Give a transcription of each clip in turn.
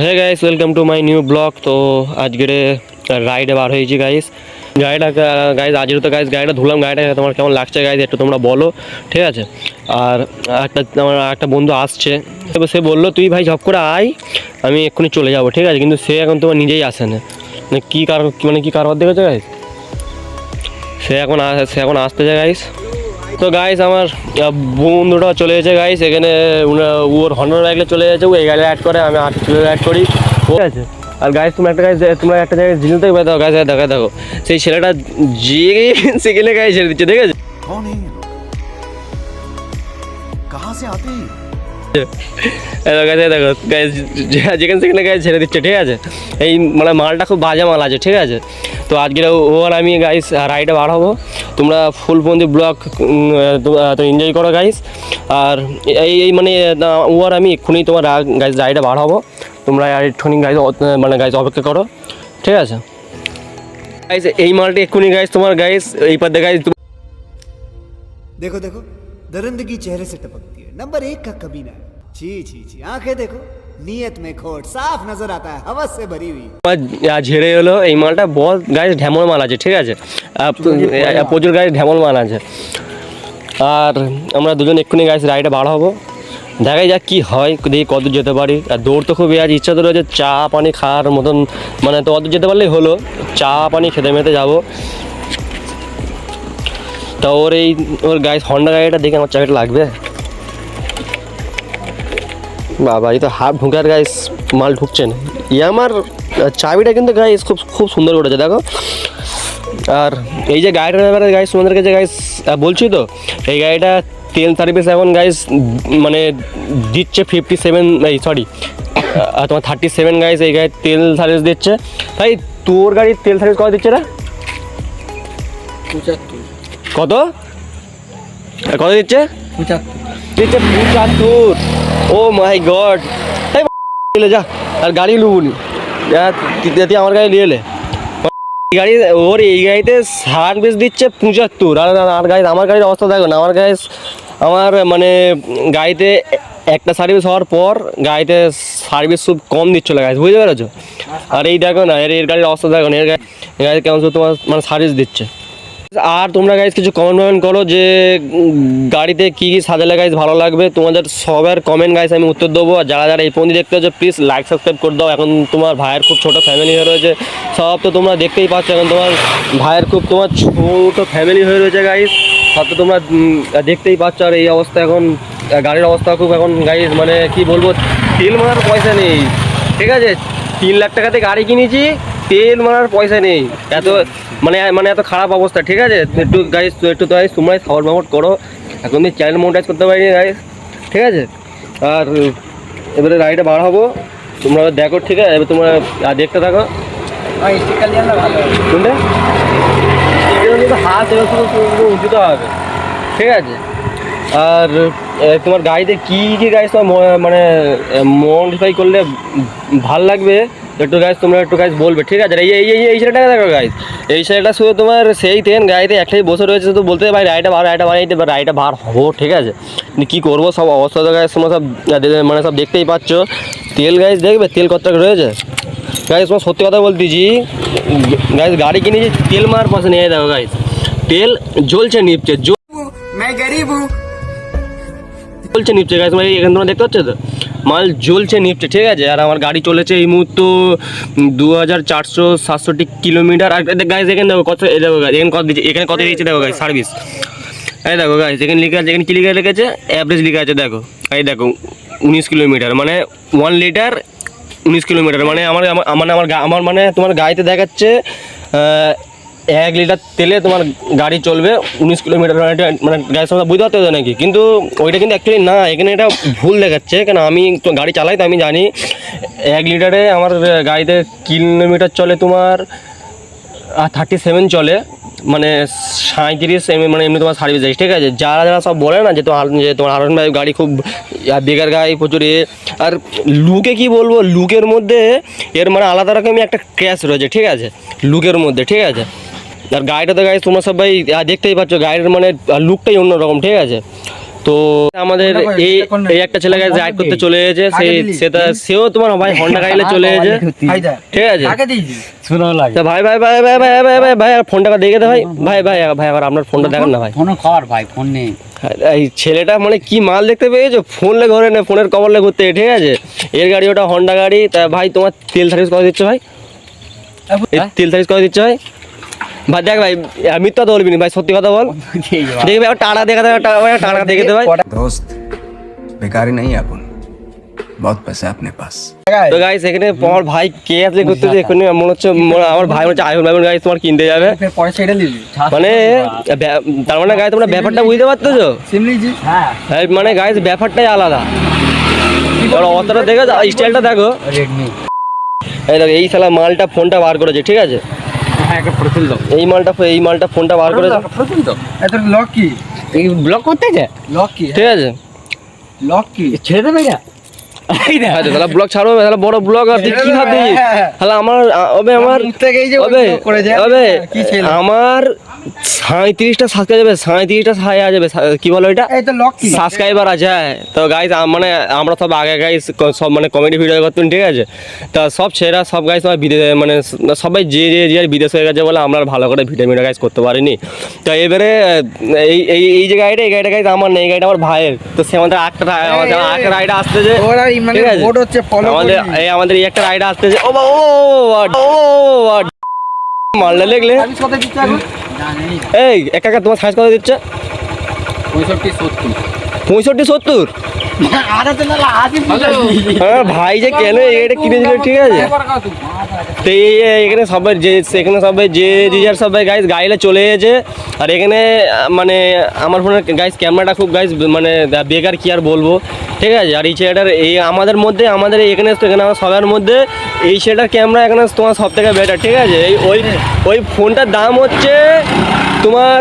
Hey guys, welcome to my new blog. তো আজকের রাইডে বার হয়েছি গাইস। গাড়িটা গাইস আজকে তো গাইস গাড়িটা ধুলাম। গাড়িটা তোমার কেমন লাগছে গাইস একটু তোমরা বলো, ঠিক আছে? আর আমার একটা বন্ধু আসছে, সে বললো তুই ভাই ঝপ করে আয়, আমি এক্ষুনি চলে যাবো, ঠিক আছে? কিন্তু সে এখন তোমার নিজেই আসে না, মানে কী কারবার দেখেছো গাইস? সে এখন আসতে যায় গাইস। তো গাইস আমার বন্ধুটা চলে গেছে গাইস, এখানে ওর হন্ডা বাইকলে চলে গেছে, ও এই গাড়ি অ্যাড করে, আমি চলে অ্যাড করি, ঠিক আছে? আর গাইস তোমরা একটা জায়গায় জিনিস দেখবে, দেখো গাইস, দেখো সেই ছেলেটা যে সেকেন্ডে গাড়ি ছেড়ে দিচ্ছে, ঠিক আছে? দেখো গাইস যেখানে সেখানে গাইস ছেড়ে দিচ্ছে, ঠিক আছে? এই মানে মালটা খুব বাজে মাল আছে, ঠিক আছে? তো আজকে ও আর আমি গাইস রাইডে বার হবো। তোমরা ফুল বন্দি ব্লগ তো এনজয় করো গাইস। আর এই মানে ও আর আমি এক্ষুনি তোমার গাইস রাইডে বার হবো। তোমরা একটুখানি গাইস মানে গাইস অপেক্ষা করো, ঠিক আছে গাইস? এই মালটা এক্ষুনি গাইস তোমার গাইস এই পাতে গাইস देखो देखो दरिंदगी चेहरे से टपकती है। नंबर 1 का कमीना है। छी छी छी, आंखें देखो, नीयत में खोट साफ नजर आता है, हवस से भरी हुई। ঝেড়ে হলো এই মালটা, বল গাইস ঢ্যামল মাল আছে, ঠিক আছে? প্রচুর গাইস ঢ্যামল মাল আছে। আর আমরা দুজন এক্ষুনি গাইস রাইডে বার হবো, দেখাই যাক কী হয়, দেখি কত যেতে পারি। আর দৌড় তো খুবই আজ ইচ্ছা তো রয়েছে, চা পানি খাওয়ার মতন, মানে তো অত যেতে পারলেই হলো, চা পানি খেতে মেতে যাবো। তা ওর গাইস হন্ডা গাড়িটা দেখে আমার চাবিটা লাগবে। বাবা এই তো হাফ ঢুকার গাইস মাল ঢুকছে না। আমার চাবিটা কিন্তু গাইস খুব সুন্দর করেছে, দেখো। আর এই যে গাড়িটার ব্যাপারে গাইস তোমাদেরকে যে গাইস বলছি, তো এই গাড়িটা তেল সার্ভিস এখন গাইস মানে দিচ্ছে 37 তোমার 37 গাইস এই গাড়ির তেল সার্ভিস দিচ্ছে। ভাই তোর গাড়ির তেল সার্ভিস কত দিচ্ছে না? 75। কত দিচ্ছে? 75। ও মাই গড, যা আর গাড়ি লুবুনি, তুই আমার গাড়ি নিয়ে এলে গাড়ি, ওর এই গাড়িতে সার্ভিস দিচ্ছে 75। আর গাড়ি, আমার গাড়ির অবস্থা দেখো না। আমার মানে গাড়িতে একটা সার্ভিস হওয়ার পর গাড়িতে সার্ভিস খুব কম দিচ্ছিলো গাড়ি, বুঝতে পেরেছো? আর এই দেখো না, এর গাড়ির অবস্থা দেখো না, গাড়ি কেমন তোমার মানে সার্ভিস দিচ্ছে। আর তোমরা গাইজ কিছু কমেন্ট করো যে গাড়িতে কী সাজালে গাইজ ভালো লাগবে, তোমাদের সবার কমেন্ট গাইজ আমি উত্তর দেবো। আর যারা এই পর্যন্ত দেখতে হচ্ছে প্লিজ লাইক সাবস্ক্রাইব করে দাও। এখন তোমার ভাইয়ের খুব ছোটো ফ্যামিলি হয়ে রয়েছে, সব তো তোমরা দেখতেই পাচ্ছ। এখন তোমার ভাইয়ের তোমার ছোটো ফ্যামিলি হয়ে রয়েছে গাইজ, সব তো তোমরা দেখতেই পাচ্ছ। আর এই অবস্থা এখন গাড়ির অবস্থা খুব এখন গাইজ মানে কি বলবো, তেল মারার পয়সা নেই, ঠিক আছে? 3 লাখ টাকাতে গাড়ি কিনেছি, তেল মারার পয়সা নেই, এত মানে এত খারাপ অবস্থা, ঠিক আছে? একটু গাইস তোমরাই সাপোর্ট করো। এখন আমি চ্যানেল মনিটাইজ করতে পারিনি গাইস, ঠিক আছে? আর এবারে রাইডে বার হবো, তোমরা দেখো, ঠিক আছে? এবার তোমরা দেখতে থাকো। শুনলে হাত উচিত হবে, ঠিক আছে? আর তোমার গাড়িতে কী গাইস মানে মডিফাই করলে ভাল লাগবে একটু গাইস, তোমরা একটু গাইস বলবে, ঠিক আছে? এই ছেলেটা দেখো গাইস, এই ছেলেটা শুধু তোমার সেই গাড়িতে একটাই বসে রয়েছে, শুধু বলতে ভাই রাইডটা বানাইতে বা রাইডটা বার হবো, ঠিক আছে? কী করবো, সব অবস্থা তো গাইস তোমরা সব মানে সব দেখতেই পাচ্ছ। তেল গাইস দেখবে তেল কত টাকা রয়েছে গাইস, তোমার সত্যি কথা বলতেছি গাইস, গাড়ি কিনেছি তেল মার পাশে নিয়ে দেখো গাইস, তেল জ্বলছে নিপছে, নিপছে গাইস, মানে এখানে তোমরা দেখতে পাচ্ছ তো মাল জ্বলছে নিপছে, ঠিক আছে? আর আমার গাড়ি চলেছে এই মুহূর্তে 2400-700 কিলোমিটার। আর গাইস এখানে দেখো কত, দেখো গাইস এখানে কত দিচ্ছে, এখানে কত দিচ্ছে দেখো গাইস সার্ভিস। এই দেখো গাইস এখানে লিখে আছে, এখানে কি লিখে রেখেছে, অ্যাভারেজ লিখে আছে, দেখো এই দেখো 19 কিলোমিটার, মানে 1 লিটার 19 কিলোমিটার, মানে আমার মানে তোমার গাড়িতে দেখাচ্ছে 1 লিটার তেলে তোমার গাড়ি চলবে 19 কিলোমিটার, মানে গাড়ির সময় বুঝতে পারতে নাকি? কিন্তু ওইটা কিন্তু অ্যাকচুয়ালি না, এখানে এটা ভুল দেখাচ্ছে। কেন আমি তো গাড়ি চালাই, তো আমি জানি 1 লিটারে আমার গাড়িতে কিলোমিটার চলে তোমার 37 চলে, মানে 37 মানে এমনি তোমার সার্ভিস দেয়, ঠিক আছে? যারা সব বলে না যে তোমার আরন ভাই গাড়ি খুব বেকার গাড়ি প্রচুর আর লুকে কি বলবো, লুকের মধ্যে এর মানে আলাদা রকমই একটা ক্র্যাশ রয়েছে, ঠিক আছে? লুকের মধ্যে, ঠিক আছে? আর গাড়িটা তো গাড়ি তোমরা সবাই দেখতেই পাচ্ছ, গাড়ির মানে লুকটাই অন্যরকম, ঠিক আছে? তো আমাদের এই একটা ছেলে গাইস রাইড করতে চলে এসেছে, সেও তোমার ভাই হন্ডা গাড়িতে চলে এসেছে, ঠিক আছে। তা ভাই ভাই ভাই ভাই ভাই ভাই ভাই ভাই ফোনটা দেখে দে ভাই, ভাই ভাই ভাই আবার আপনার ফোনটা দেখান না ভাই। ফোন কর ভাই, ফোন নেই। এই ছেলেটা মানে কি মাল দেখতে পেয়েছো, ফোন লে ঘরে না, ফোনের কভার লে ঘুরতে, ঠিক আছে। এর গাড়ি ওটা হন্ডা গাড়ি। তা ভাই তোমার তেল সার্ভিস করে দিচ্ছে ভাই, তেল সার্ভিস করে দিচ্ছে ভাই। ভাই দেখ ভাই মিথ্যা তো বলবি না ভাই, সত্যি কথা বল। দেখবি আবার টাকা দেখা দে, টাকা দেখে দে ভাই। दोस्त बेकारी नहीं है अपन, बहुत पैसा है अपने पास। তো গাইস এখানে আমার ভাই কে আসলে করতেছে, এখানে মনে হচ্ছে আমার ভাই হচ্ছে আইফোন ভাইফোন গাইস তোমার কিনতে যাবে, মানে তার মানে গাইস তোমরা ব্যাপারটা বুঝতে পারছো তো, মানে গাইস ব্যাপারটাই আলাদা। অতটা দেখো স্টাইলটা দেখো, এই দেখো এই শালা মালটা ফোনটা বার করেছে, ঠিক আছে। এই মালটা ফোনটা বার করেছে, লক কি ব্লক করতে যায়, লক কি ঠিক আছে। লক কি ছেড়ে দেবে এটা, তাহলে ব্লগ ছাড়বো, তাহলে বড় ব্লগ আর কি ভাবছি, তাহলে আমার আমার 37টা সাবস্ক্রাইবার যাবে, কি বলো এটা সাবস্ক্রাইবার আছে। তো গাইস মানে আমরা সব আগে গাইস সব মানে কমেডি ভিডিও করতাম, ঠিক আছে। তা সব ছেড়া সব গাইস আমার বিদেশে মানে সবাই যে বিদেশ হয়ে গেছে বলে আমরা ভালো করে ভিডিও গাইস করতে পারিনি। তো এবারে এই যে গাড়িটা, এই গাড়িটা গাইস আমার নেই, এই গাড়িটা আমার ভাইয়ের। তো সে আমাদের একটা রাইড আসতেছে, ঠিক আছে। আমাদের এই একটা রাইড আসতেছে, ও মালটা দেখলে এই একা তোমার সাইজ কত দিচ্ছে, 65-70। ভাই যে কেন এটা কিনেছিল, ঠিক আছে। তো এখানে সবাই যে যার সবাই গাইস গাড়িটা চলে গেছে। আর এখানে মানে আমার ফোনের গাইস ক্যামেরাটা খুব গাইস মানে বেকার, কি আর বলবো, ঠিক আছে। আর এই ছেলেটার এই আমাদের মধ্যে আমাদের এখানে আমার সবার মধ্যে এই ছেলেটার ক্যামেরা এখানে তোমার সব থেকে বেটার, ঠিক আছে। ওই ফোনটার দাম হচ্ছে তোমার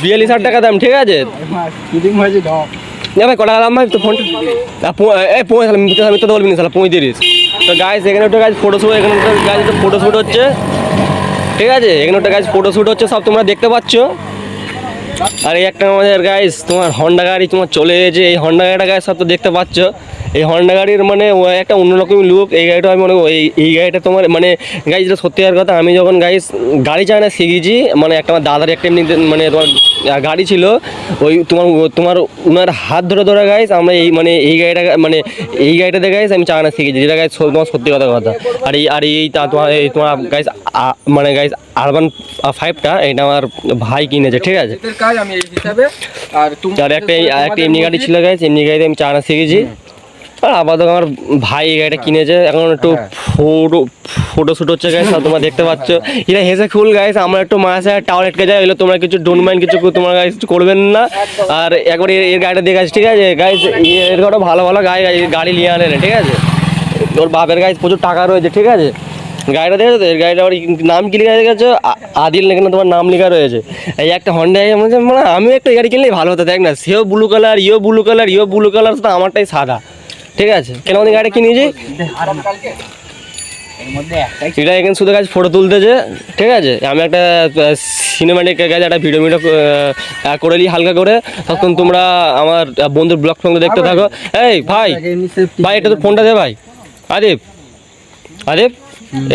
42,000 টাকা দাম, ঠিক আছে। ভাই কটা দাম ভাই তো ফোনটা, আমি তো বলবি না 35। তো গাইস এখানে একটা গাইস ফটোশ্যুট, এখানে গাইস ফটোশ্যুট হচ্ছে, ঠিক আছে। এখানে একটা গাইস ফটোশ্যুট হচ্ছে, সব তোমরা দেখতে পাচ্ছ। আর এই একটা আমাদের গাইস তোমার হন্ডা গাড়ি তোমার চলে এসেছে, এই হন্ডা গাড়িটা গাইস সব তো দেখতে পাচ্ছ। এই হন্ডা গাড়ির মানে একটা অন্যরকমই লুক। এই গাড়িটা আমি মনে করি এই গাড়িটা তোমার মানে গাইস যেটা সত্যিকার কথা, আমি যখন গাইস গাড়ি চালানো শিখেছি, মানে একটা আমার দাদার একটা এমনি মানে তোমার গাড়ি ছিল, ওই তোমার ওনার হাত ধরে গাইস আমরা এই গাড়িটাতে গাইস আমি চালানো শিখেছি, যেটা গাইস তোমার সত্যি কথা। আর এই তোমার গাইস মানে গাইস আরবান 5টা এটা আমার ভাই কিনেছে, ঠিক আছে। আর একটা এমনি গাড়ি ছিল গাইস, এমনি গাড়িতে আমি চালানো শিখেছি। আর আপাতত আমার ভাই এই গাড়িটা কিনেছে, এখন একটু ফটোশ্যুট হচ্ছে গাইস, তোমরা দেখতে পাচ্ছ। এটা হেসে ফুল গাইস, আমরা একটু মাসে টাওয়ার আটকে যায়, এগুলো তোমরা কিছু ডোন্ট মাইন্ড, কিছু তোমরা গাইস করবেন না। আর একবার এর গাড়িটা দেখে ঠিক আছে গাইস, এর গাড়ি ভালো গাড়ি নিয়ে আনে, ঠিক আছে। ওর বাপের গাইস প্রচুর টাকা রয়েছে, ঠিক আছে। গাড়িটা দেখেছো তো, এর গাড়িটা আবার নাম কি লেখা গেছে, আদিল এখানে তোমার নাম লেখা রয়েছে। এই একটা হন্ডা মানে আমিও একটা গাড়ি কিনলেই ভালো হতো, দেখ না, সেও ব্লু কালার, ইও ব্লু কালার, তো আমারটাই সাদা, ঠিক আছে। কেন আমাদের গাড়িটা কিনেছি, এটা এখানে শুধু গাছ ফটো তুলতেছে, ঠিক আছে। আমি একটা সিনেমাটিক গাছ একটা ভিডিও করে নিই হালকা করে, তখন তোমরা আমার বন্ধুর ব্লগ ফ্লগ দেখতে থাকো। এই ভাই একটু তো ফোনটা দে ভাই, আদিপ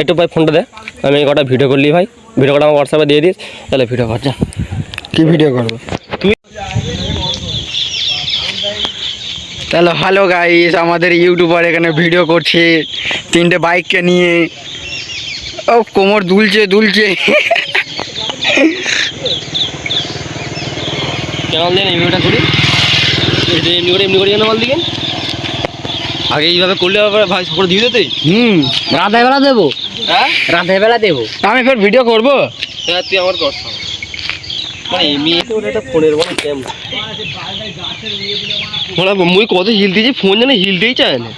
একটু ভাই ফোনটা দে, আমি কটা ভিডিও করলি ভাই, ভিডিও কটা আমার হোয়াটসঅ্যাপে দিয়ে দিস, তাহলে ভিডিও কর। যা, কি ভিডিও করবো তুই? তাহলে হ্যালো গাইস, আমাদের ইউটিউবার এখানে ভিডিও করছে 3টে বাইককে নিয়ে। ও কোমর দুলছে কেন দেন এই ভিডিওটা করি, এমনি করে কেন বল দিকে আগে এইভাবে করলে ভাই সকল দিয়ে দিতে। রাতের বেলা দেবো, হ্যাঁ রাতের বেলা দেবো, আমি ফের ভিডিও করবো। হ্যাঁ তুই আমার কর ভাই, এমনি এটা ফোনের বল ক্যামেরা বলা মুই কত হিল দিয়েছি, ফোন যেন হিলতেই চায় না।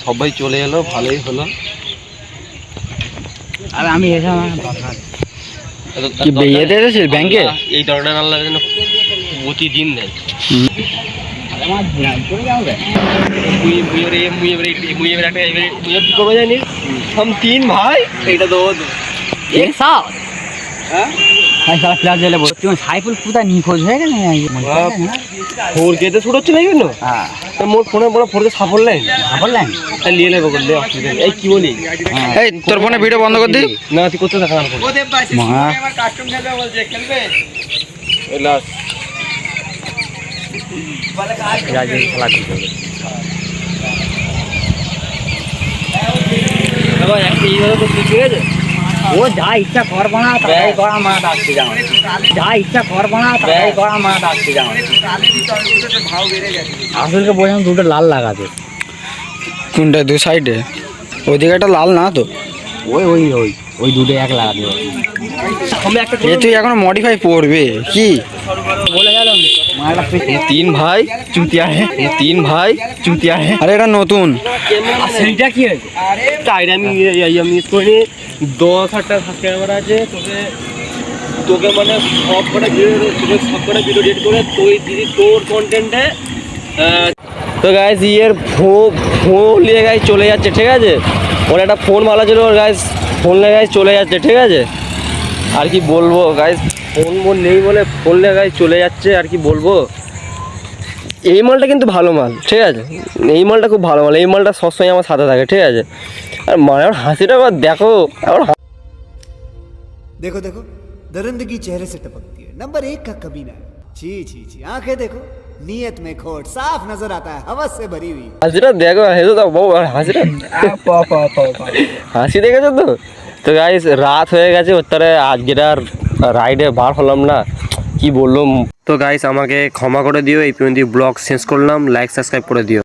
সবাই চলে এলো, ভালোই হলো। আর আমি কি বেরিয়ে দিয়েছিস ব্যাংকে, এই দরকার আল্লাহর জন্য প্রতিদিন দেয়। কি করবো জানিস हम तीन भाई এটা তো एक साथ ভাই সারা প্লেয়ার জেলে বলছি সাইফুল কোথায় নিখোঁজ হয়ে গেল ফোর কে তে শুট হচ্ছে না কেন হ্যাঁ মোর ফোনে বড় ফোরকে সাফল নাই বললেন তাই নিয়ে নেবো করলে অসুবিধা নেই। এই কি বলি এই তোর ফোনে ভিডিও বন্ধ করে দি না তুই করতে থাকা আমার মা লাস্ট ঠিক আছে ও যা ইচ্ছা কর বানা তাই করা মা ডাকতে যাও যা ইচ্ছা কর বানা তাই করা মা ডাকতে যাও আসলকে বললাম দুটো লাল লাগাতে কোনটা দু সাইডে ওইদিকে একটা লাল না তো ওই ওই ওই ওই দুটো এক লাগাতে এ তুই এখনো মডিফাই পড়বে কি বলে গেল तीन भाई चूतिया है तीन भाई चूतिया है আরে এটা নতুন সেইটা কি হয়েছে টাইড আমি মিস করিনি 10,000 সাবস্ক্রাইবার আছে তোকে মানে সবকটা ভিডিও এডিট করে তুই দিদি তোর কন্টেন্টে তো গাইস ইয়ের ফোন নিয়ে গাইস চলে যাচ্ছে ঠিক আছে ওর একটা ফোন ভালো ছিল ওর গাইস ফোন নিয়ে গাইস চলে যাচ্ছে ঠিক আছে আর কি বলবো গাইস ফোন নেই বলে ফোন নিয়ে গাইস চলে যাচ্ছে আর কি বলবো এই মালটা কিন্তু ভালো মাল ঠিক আছে এই মালটা খুব ভালো মাল এই মালটা সবসময় আমার সাথে থাকে ঠিক আছে আর মায়ের হাসিটা আবার দেখো আবার देखो देखो दरिंदगी चेहरे से टपकती है नंबर 1 का कमीना है छी छी छी आंखें देखो नीयत में खोट साफ नजर आता है हवस से भरी हुई হাসিটা দেখো হেসে দাও বউ আর হাসিটা হাসি দেখেছো তো গাইস রাত হয়ে গেছে ওর আজকের আর রাইডে বার হলাম না কি বললাম তো গাইস আমাকে ক্ষমা করে দিও এই পর্যন্ত ব্লগ শেষ করলাম লাইক সাবস্ক্রাইব করে দিও